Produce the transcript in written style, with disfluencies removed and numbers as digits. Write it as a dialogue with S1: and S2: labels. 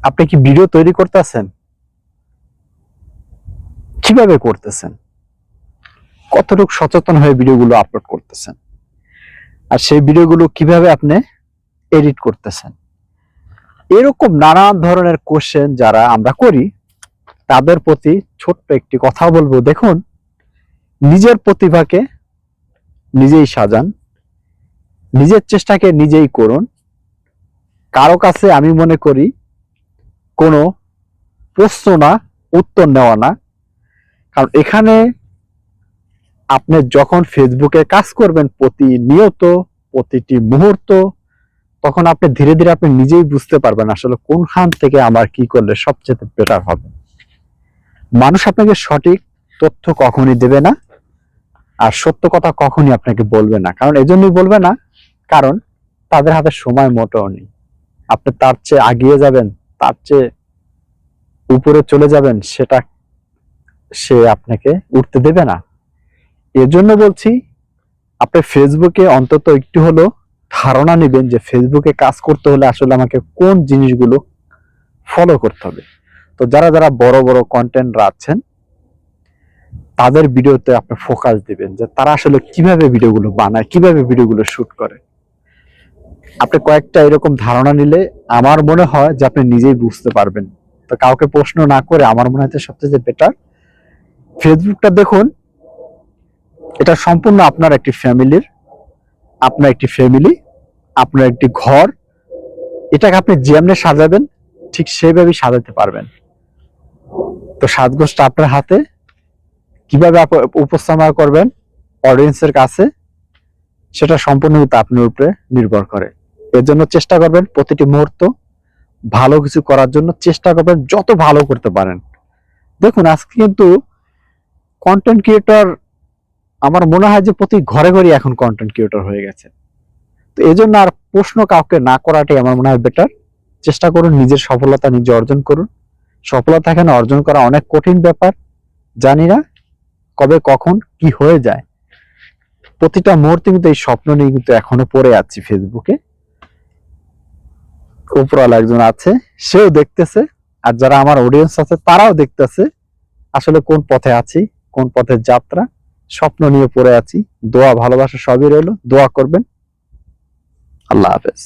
S1: আপনি কি ভিডিও তৈরি করতেছেন? কিভাবে করতেছেন? কতটুকু সচেতন হয়ে ভিডিওগুলো আপলোড করতেছেন? আর সেই ভিডিওগুলো কিভাবে আপনি এডিট করতেছেন? এরকম নানান ধরনের কোশ্চেন যারা আমরা করি, তাদের প্রতি ছোট্ট একটি কথা বলবো। দেখুন, নিজের প্রতিভাকে নিজেই সাজান, নিজের চেষ্টাকে নিজেই করুন। কারো কাছে আমি মনে করি কোনো প্রশ্ন না, উত্তর নেওয়া না। কারণ এখানে আপনি যখন ফেসবুকে কাজ করবেন প্রতিনিয়ত, প্রতিটি মুহূর্ত, তখন আপনি ধীরে ধীরে আপনি নিজেই বুঝতে পারবেন আসলে কোনখান থেকে আমার কি করলে সবচেয়ে বেটার হবে। মানুষ আপনাকে সঠিক তথ্য কখনই দেবে না, আর সত্য কথা কখনই আপনাকে বলবে না। কারণ এজন্যই বলবে না, কারণ তাদের হাতে সময় মোটেও নেই। আপনি তার চেয়ে আগিয়ে যাবেন, তার চেয়ে উপরে চলে যাবেন, সেটা সে আপনাকে উঠতে দেবে না। এজন্য বলছি, আপনি ফেসবুকে অন্তত একটু হলো ধারণা নেবেন যে ফেসবুকে কাজ করতে হলে আসলে আমাকে কোন জিনিসগুলো ফলো করতে হবে। তো যারা যারা বড় বড় কন্টেন্ট রাখছেন, তাদের ভিডিওতে আপনি ফোকাস দিবেন যে তারা আসলে কিভাবে ভিডিওগুলো বানায়, কিভাবে ভিডিওগুলো শুট করে। আপনি কয়েকটা এরকম ধারণা নিলে আমার মনে হয় যে আপনি নিজেই বুঝতে পারবেন। তো কাউকে প্রশ্ন না করে আমার মনে হয় সবচেয়ে বেটার ফেসবুকটা দেখুন, এটা সম্পূর্ণ আপনার একটি ফ্যামিলির, আপনার একটি ফ্যামিলি, আপনার একটি ঘর। এটাকে আপনি যেমনে সাজাবেন ঠিক সেভাবেই সাজাতে পারবেন। তো সাজগোজটা আপনার হাতে, কিভাবে উপস্থাপনা করবেন অডিয়েন্সের কাছে, সেটা সম্পূর্ণ আপনার উপরে নির্ভর করে। এর জন্য চেষ্টা করবেন প্রতিটি মুহূর্ত ভালো কিছু করার জন্য, চেষ্টা করবেন যত ভালো করতে পারেন। দেখুন, আজকে কিন্তু কন্টেন্ট ক্রিয়েটর আমার মনে হয় যে প্রতি ঘরে ঘরে এখন কন্টেন্ট ক্রিয়েটর হয়ে গেছে। তো এই জন্য আর প্রশ্ন কাউকে না করাটাই আমার মনে হয় বেটার। চেষ্টা করুন নিজের সফলতা নিজে অর্জন করুন। সফলতা এখানে অর্জন করা অনেক কঠিন ব্যাপার। জানি না কবে কখন কি হয়ে যায়। প্রতিটা মুহূর্তে কিন্তু এই স্বপ্ন নিয়ে কিন্তু এখনো পড়ে আছি ফেসবুকে। উপরওয়ালা একজন আছে, সেও দেখতেছে, আর যারা আমার অডিয়েন্স আছে তারাও দেখতেছে আসলে কোন পথে আছি, কোন পথের যাত্রা। স্বপ্ন নিয়ে পড়ে আছি। দোয়া ভালোবাসা সবই রইলো, দোয়া করবেন। আল্লাহ হাফেজ।